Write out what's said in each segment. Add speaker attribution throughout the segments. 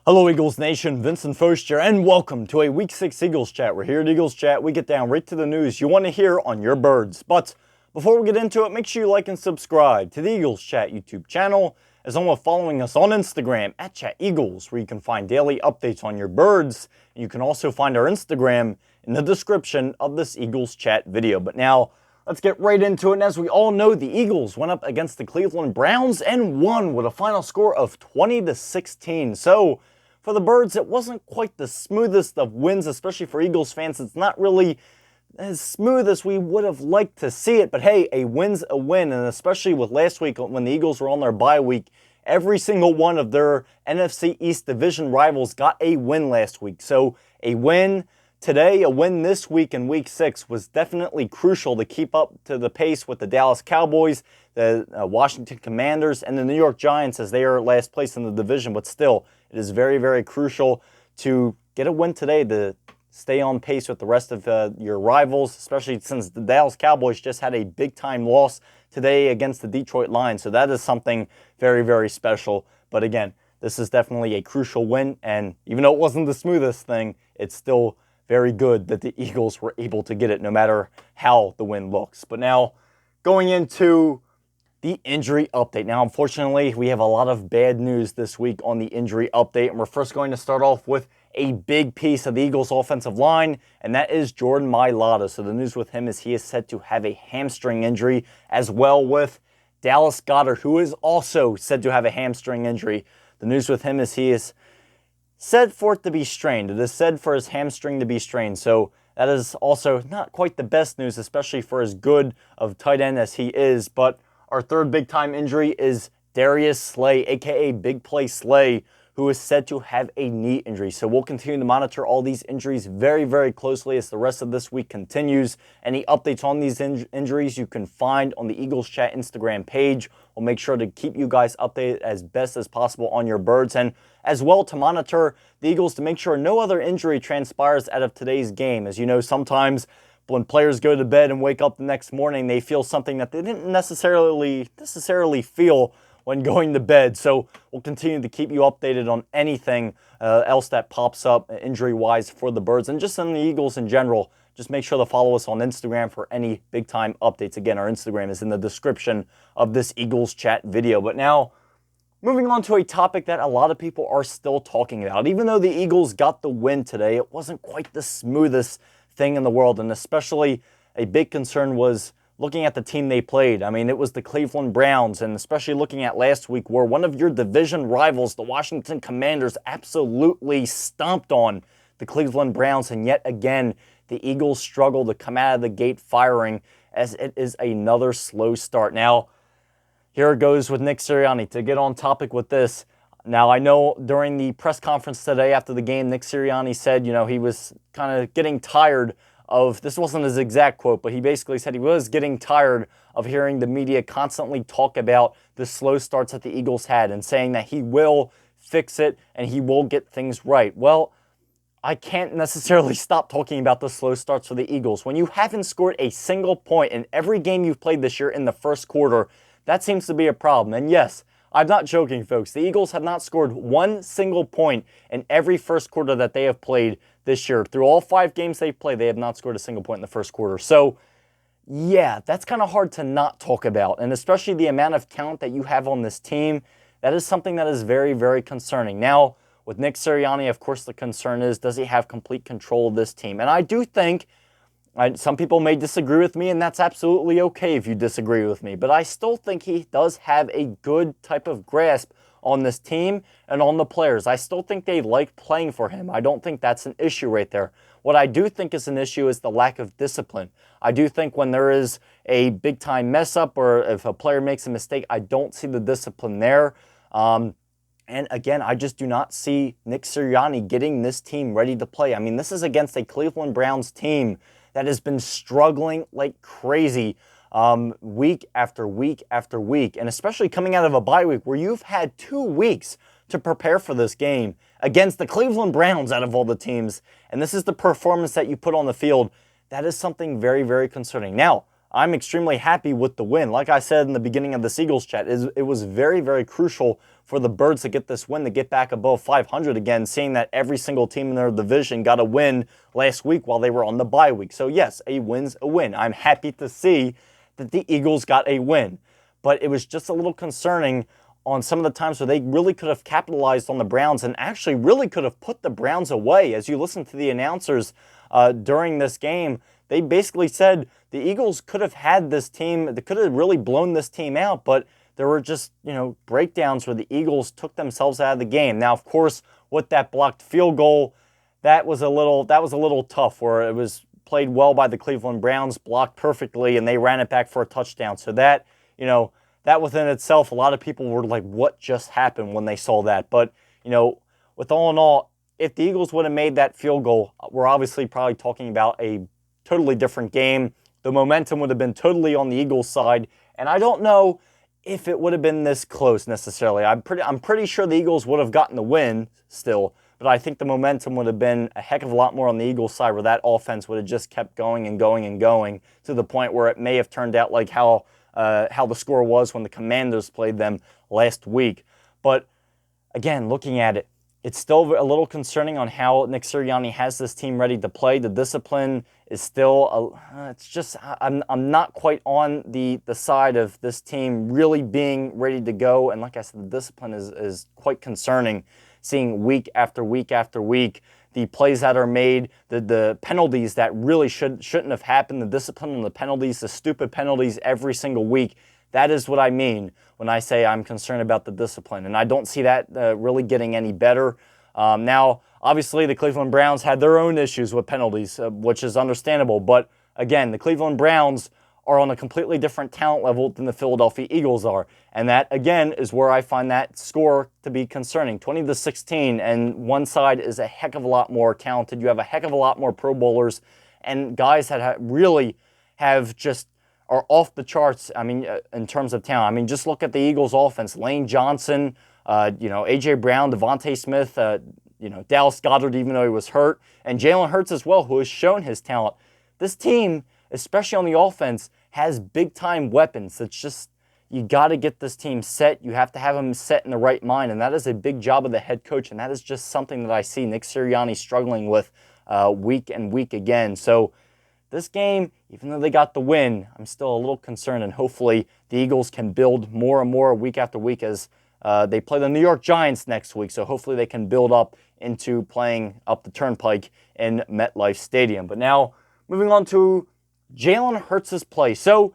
Speaker 1: Hello Eagles Nation, Vincent Focht here, and welcome to a Week 6 Eagles Chat. We're here at Eagles Chat. We get down right to the news you want to hear on your birds. But before we get into it, make sure you like and subscribe to the Eagles Chat YouTube channel, as well as following us on Instagram at Chat Eagles, where you can find daily updates on your birds. And you can also find our Instagram in the description of this Eagles Chat video. But now, let's get right into it. And as we all know, the Eagles went up against the Cleveland Browns and won with a final score of 20-16. So, for the Birds, it wasn't quite the smoothest of wins, especially for Eagles fans. It's not really as smooth as we would have liked to see it. But hey, a win's a win, and especially with last week when the Eagles were on their bye week, every single one of their NFC East division rivals got a win last week. So a win today, a win this week in Week 6 was definitely crucial to keep up to the pace with the Dallas Cowboys, the Washington Commanders, and the New York Giants, as they are last place in the division. But still, it is very, very crucial to get a win today to stay on pace with the rest of your rivals, especially since the Dallas Cowboys just had a big-time loss today against the Detroit Lions. So that is something very, very special. But again, this is definitely a crucial win, and even though it wasn't the smoothest thing, it's still very good that the Eagles were able to get it, no matter how the win looks. But now, going into the injury update. Now, unfortunately, we have a lot of bad news this week on the injury update, and we're first going to start off with a big piece of the Eagles' offensive line, and that is Jordan Mailata. So the news with him is he is said to have a hamstring injury, as well with Dallas Goedert, who is also said to have a hamstring injury. The news with him is he is said for it to be strained. It is said for his hamstring to be strained. So that is also not quite the best news, especially for as good of tight end as he is. But our third big-time injury is Darius Slay, a.k.a. Big Play Slay, who is said to have a knee injury. So we'll continue to monitor all these injuries very, very closely as the rest of this week continues. Any updates on these injuries you can find on the Eagles Chat Instagram page. We'll make sure to keep you guys updated as best as possible on your birds, and as well to monitor the Eagles to make sure no other injury transpires out of today's game. As you know, sometimes when players go to bed and wake up the next morning, they feel something that they didn't necessarily feel when going to bed. So we'll continue to keep you updated on anything else that pops up injury-wise for the Birds, and just on the Eagles in general. Just make sure to follow us on Instagram for any big-time updates. Again, our Instagram is in the description of this Eagles Chat video. But now, moving on to a topic that a lot of people are still talking about. Even though the Eagles got the win today, it wasn't quite the smoothest thing in the world, and especially a big concern was looking at the team they played. I mean, it was the Cleveland Browns, and especially looking at last week where one of your division rivals, the Washington Commanders, absolutely stomped on the Cleveland Browns, and yet again, the Eagles struggle to come out of the gate firing as it is another slow start. Now, here it goes with Nick Sirianni. To get on topic with this, now, I know during the press conference today after the game, Nick Sirianni said, he was kind of getting tired of, this wasn't his exact quote, but he basically said he was getting tired of hearing the media constantly talk about the slow starts that the Eagles had, and saying that he will fix it and he will get things right. Well, I can't necessarily stop talking about the slow starts for the Eagles. When you haven't scored a single point in every game you've played this year in the first quarter, that seems to be a problem. And yes, I'm not joking, folks. The Eagles have not scored one single point in every first quarter that they have played this year. Through all 5 games they've played, they have not scored a single point in the first quarter. So, yeah, that's kind of hard to not talk about. And especially the amount of talent that you have on this team, that is something that is very, very concerning. Now, with Nick Sirianni, of course, the concern is, does he have complete control of this team? And I do think, some people may disagree with me, and that's absolutely okay if you disagree with me, but I still think he does have a good type of grasp on this team and on the players. I still think they like playing for him. I don't think that's an issue right there. What I do think is an issue is the lack of discipline. I do think when there is a big-time mess-up, or if a player makes a mistake, I don't see the discipline there. And again, I just do not see Nick Sirianni getting this team ready to play. I mean, this is against a Cleveland Browns team that has been struggling like crazy week after week after week, and especially coming out of a bye week where you've had 2 weeks to prepare for this game against the Cleveland Browns out of all the teams, and this is the performance that you put on the field. That is something very, very concerning. Now, I'm extremely happy with the win. Like I said in the beginning of this Eagles chat, it was very, very crucial for the Birds to get this win, to get back above 500 again, seeing that every single team in their division got a win last week while they were on the bye week. So yes, a win's a win. I'm happy to see that the Eagles got a win. But it was just a little concerning on some of the times where they really could have capitalized on the Browns and actually really could have put the Browns away. As you listen to the announcers during this game, they basically said the Eagles could have had this team, they could have really blown this team out, but there were just, breakdowns where the Eagles took themselves out of the game. Now, of course, with that blocked field goal, that was a little tough, where it was played well by the Cleveland Browns, blocked perfectly, and they ran it back for a touchdown. So that, that within itself, a lot of people were like, what just happened when they saw that? But, with all in all, if the Eagles would have made that field goal, we're obviously probably talking about a totally different game. The momentum would have been totally on the Eagles' side, and I don't know if it would have been this close necessarily. I'm pretty sure the Eagles would have gotten the win still, but I think the momentum would have been a heck of a lot more on the Eagles' side, where that offense would have just kept going and going and going to the point where it may have turned out like how the score was when the Commanders played them last week. But again, looking at it, it's still a little concerning on how Nick Sirianni has this team ready to play. The discipline is still, I'm not quite on the side of this team really being ready to go. And like I said, the discipline is quite concerning, seeing week after week after week, the plays that are made, the penalties that really shouldn't have happened, the discipline and the penalties, the stupid penalties every single week. That is what I mean when I say I'm concerned about the discipline. And I don't see that really getting any better. Now, obviously, the Cleveland Browns had their own issues with penalties, which is understandable. But again, the Cleveland Browns are on a completely different talent level than the Philadelphia Eagles are. And that, again, is where I find that score to be concerning. 20-16, and one side is a heck of a lot more talented. You have a heck of a lot more Pro Bowlers and guys that really have just are off the charts, in terms of talent. Just look at the Eagles' offense. Lane Johnson, A.J. Brown, Devontae Smith, Dallas Goedert, even though he was hurt, and Jalen Hurts as well, who has shown his talent. This team, especially on the offense, has big-time weapons. It's just, you got to get this team set. You have to have them set in the right mind, and that is a big job of the head coach, and that is just something that I see Nick Sirianni struggling with week and week again. So this game, even though they got the win, I'm still a little concerned, and hopefully the Eagles can build more and more week after week as they play the New York Giants next week. So hopefully they can build up into playing up the turnpike in MetLife Stadium. But now, moving on to Jalen Hurts' play. So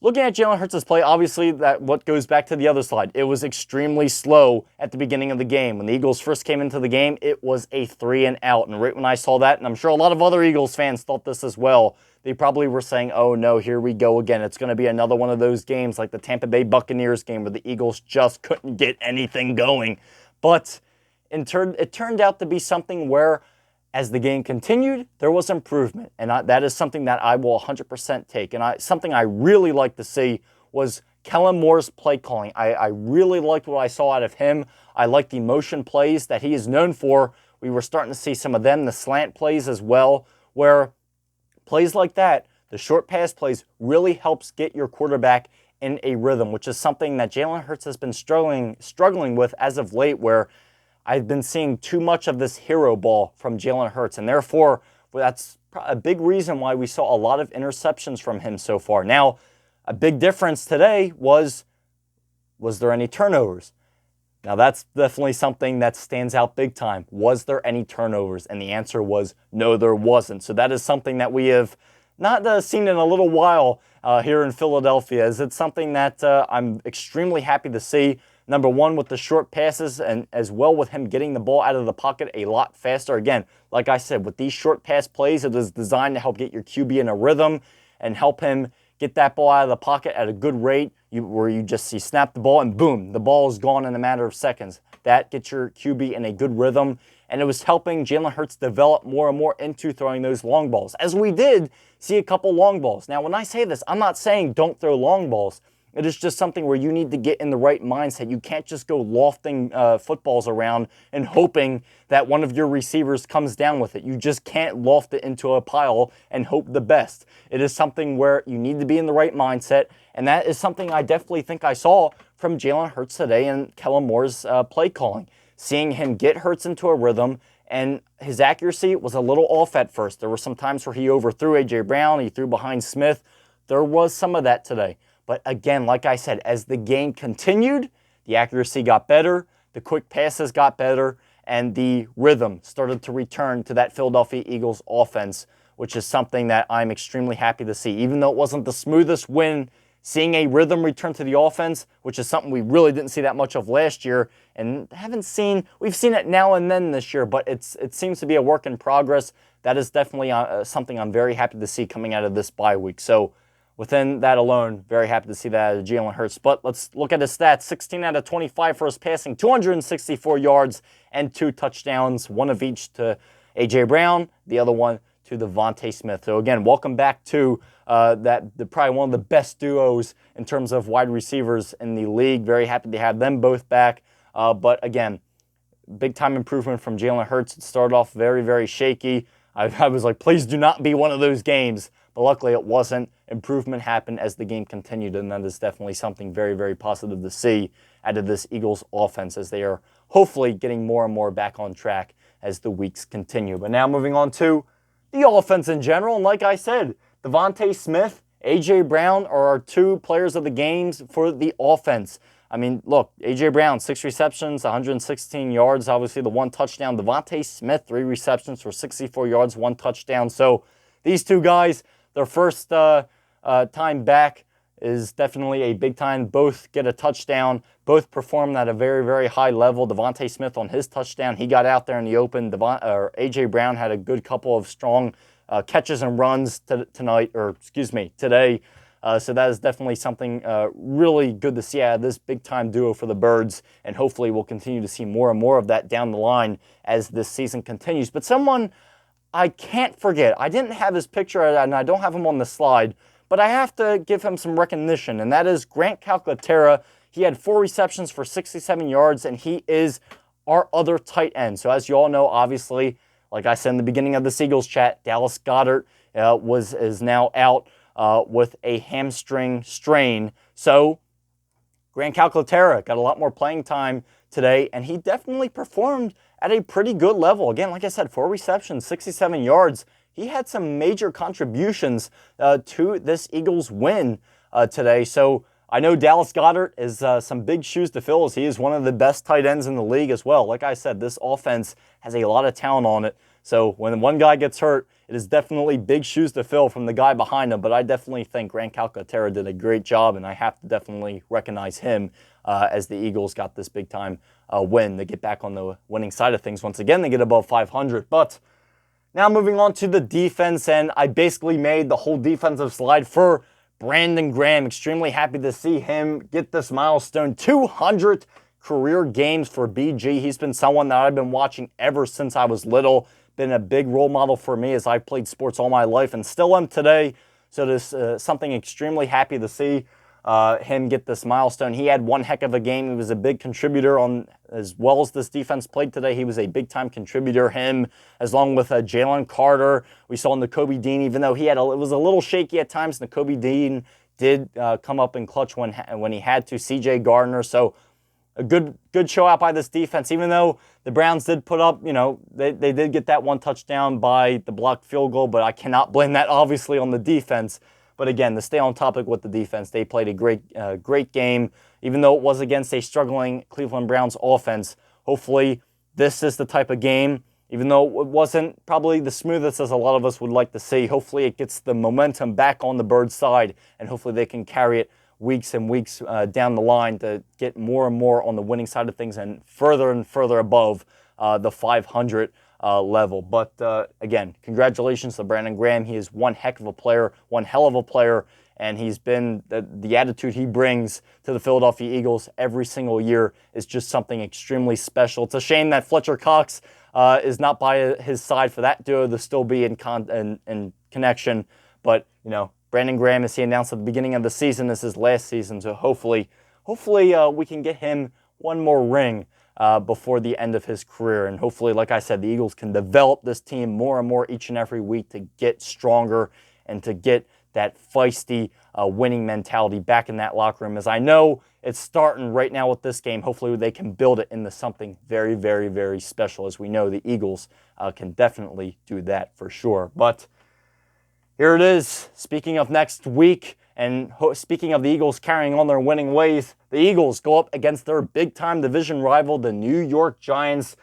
Speaker 1: looking at Jalen Hurts' play, obviously that what goes back to the other slide. It was extremely slow at the beginning of the game. When the Eagles first came into the game, it was a 3-and-out. And right when I saw that, and I'm sure a lot of other Eagles fans thought this as well, they probably were saying, oh no, here we go again. It's going to be another one of those games like the Tampa Bay Buccaneers game where the Eagles just couldn't get anything going. But it turned out to be something where, as the game continued, there was improvement. And that is something that I will 100% take. And something I really like to see was Kellen Moore's play calling. I really liked what I saw out of him. I liked the motion plays that he is known for. We were starting to see some of them, the slant plays as well, where plays like that, the short pass plays, really helps get your quarterback in a rhythm, which is something that Jalen Hurts has been struggling with as of late, where I've been seeing too much of this hero ball from Jalen Hurts, and therefore that's a big reason why we saw a lot of interceptions from him so far. Now, a big difference today was there any turnovers? Now, that's definitely something that stands out big time. Was there any turnovers? And the answer was no, there wasn't. So that is something that we have not seen in a little while here in Philadelphia. It's something that I'm extremely happy to see. Number one, with the short passes, and as well with him getting the ball out of the pocket a lot faster. Again, like I said, with these short pass plays, it is designed to help get your QB in a rhythm and help him get that ball out of the pocket at a good rate, where you just see snap the ball and boom, the ball is gone in a matter of seconds. That gets your QB in a good rhythm, and it was helping Jalen Hurts develop more and more into throwing those long balls, as we did see a couple long balls. Now, when I say this, I'm not saying don't throw long balls. It is just something where you need to get in the right mindset. You can't just go lofting footballs around and hoping that one of your receivers comes down with it. You just can't loft it into a pile and hope the best. It is something where you need to be in the right mindset, and that is something I definitely think I saw from Jalen Hurts today and Kellen Moore's play calling. Seeing him get Hurts into a rhythm, and his accuracy was a little off at first. There were some times where he overthrew A.J. Brown, he threw behind Smith. There was some of that today. But again, like I said, as the game continued, the accuracy got better, the quick passes got better, and the rhythm started to return to that Philadelphia Eagles offense, which is something that I'm extremely happy to see. Even though it wasn't the smoothest win, seeing a rhythm return to the offense, which is something we really didn't see that much of last year, and we've seen it now and then this year, but it seems to be a work in progress. That is definitely something I'm very happy to see coming out of this bye week. So within that alone, very happy to see that out of Jalen Hurts. But let's look at his stats. 16 out of 25 for his passing, 264 yards and 2 touchdowns, one of each to A.J. Brown, the other one to DeVonta Smith. So again, welcome back to probably one of the best duos in terms of wide receivers in the league. Very happy to have them both back. But again, big time improvement from Jalen Hurts. It started off very, very shaky. I was like, please do not be one of those games. But luckily it wasn't. Improvement happened as the game continued, and that is definitely something very, very positive to see out of this Eagles offense as they are hopefully getting more and more back on track as the weeks continue. But now moving on to the offense in general, and like I said, DeVonta Smith, A.J. Brown are our 2 players of the games for the offense. I mean, look, A.J. Brown, 6 receptions, 116 yards, obviously the 1 touchdown. DeVonta Smith, 3 receptions for 64 yards, 1 touchdown. So these 2 guys, their first time back is definitely a big time. Both get a touchdown. Both performed at a very, very high level. DeVonta Smith on his touchdown, he got out there in the open. A.J. Brown had a good couple of strong catches and runs today. So that is definitely something really good to see out of this big-time duo for the Birds, and hopefully we'll continue to see more and more of that down the line as this season continues. But someone I can't forget, I didn't have his picture, and I don't have him on the slide, but I have to give him some recognition, and that is Grant Calcaterra. He had 4 receptions for 67 yards, and he is our other tight end. So as you all know, obviously, like I said in the beginning of this Eagles chat, Dallas Goedert is now out with a hamstring strain. So Grant Calcaterra got a lot more playing time today, and he definitely performed at a pretty good level. Again, like I said, 4 receptions, 67 yards. He had some major contributions to this Eagles win today. So I know Dallas Goedert is some big shoes to fill, as he is one of the best tight ends in the league as well. Like I said, this offense has a lot of talent on it. So when one guy gets hurt, it is definitely big shoes to fill from the guy behind him. But I definitely think Grant Calcaterra did a great job, and I have to definitely recognize him as the Eagles got this big-time win. They get back on the winning side of things. Once again, they get above 500. But now moving on to the defense, and I basically made the whole defensive slide for Brandon Graham. Extremely happy to see him get this milestone, 200 career games for BG. He's been someone that I've been watching ever since I was little. Been a big role model for me as I've played sports all my life and still am today. So this something extremely happy to see him get this milestone. He had one heck of a game. He was a big contributor on as well as this defense played today. He was a big-time contributor. Him, as long with Jalen Carter. We saw Nakobe Dean, even though it was a little shaky at times. Nakobe Dean did come up in clutch when he had to. C.J. Gardner. So a good show out by this defense, even though the Browns did put up, they did get that 1 touchdown by the blocked field goal, but I cannot blame that obviously on the defense. But again, to stay on topic with the defense, they played a great game, even though it was against a struggling Cleveland Browns offense. Hopefully, this is the type of game, even though it wasn't probably the smoothest as a lot of us would like to see. Hopefully, it gets the momentum back on the Birds' side, and hopefully they can carry it weeks and weeks down the line to get more and more on the winning side of things and further above the 500 level. But again, congratulations to Brandon Graham. He is one heck of a player, one hell of a player, and he's been the attitude he brings to the Philadelphia Eagles every single year is just something extremely special. It's a shame that Fletcher Cox is not by his side for that duo to still be in connection, but Brandon Graham, as he announced at the beginning of the season, this is his last season, so hopefully we can get him one more ring before the end of his career. And hopefully, like I said, the Eagles can develop this team more and more each and every week to get stronger and to get that feisty winning mentality back in that locker room. As I know it's starting right now with this game, hopefully they can build it into something very, very, very special. As we know, the Eagles can definitely do that for sure. But here it is. Speaking of next week, and speaking of the Eagles carrying on their winning ways, the Eagles go up against their big-time division rival, the New York Giants,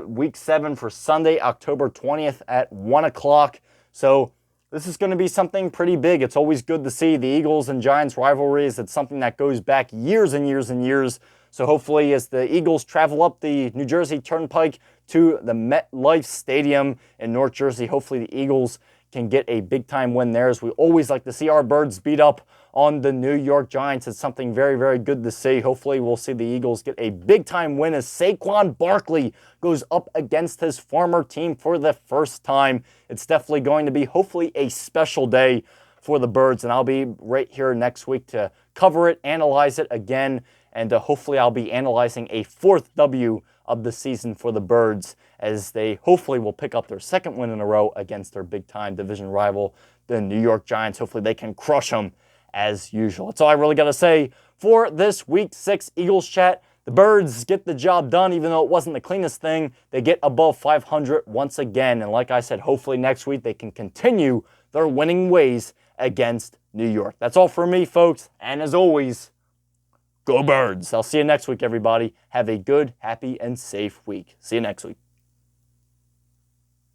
Speaker 1: Week 7 for Sunday, October 20th at 1 o'clock. So this is going to be something pretty big. It's always good to see the Eagles and Giants rivalries. It's something that goes back years and years and years. So hopefully as the Eagles travel up the New Jersey Turnpike to the MetLife Stadium in North Jersey, hopefully the Eagles can get a big-time win there, as we always like to see our Birds beat up on the New York Giants. It's something very, very good to see. Hopefully we'll see the Eagles get a big-time win as Saquon Barkley goes up against his former team for the first time. It's definitely going to be, hopefully, a special day for the Birds, and I'll be right here next week to cover it, analyze it again, and hopefully I'll be analyzing a fourth W of the season for the Birds, as they hopefully will pick up their second win in a row against their big-time division rival, the New York Giants. Hopefully they can crush them as usual. That's all I really got to say for this Week 6 Eagles Chat. The Birds get the job done, even though it wasn't the cleanest thing. They get above 500 once again, and like I said, hopefully next week they can continue their winning ways against New York. That's all for me, folks, and as always, go Birds. I'll see you next week, everybody. Have a good, happy, and safe week. See you next week.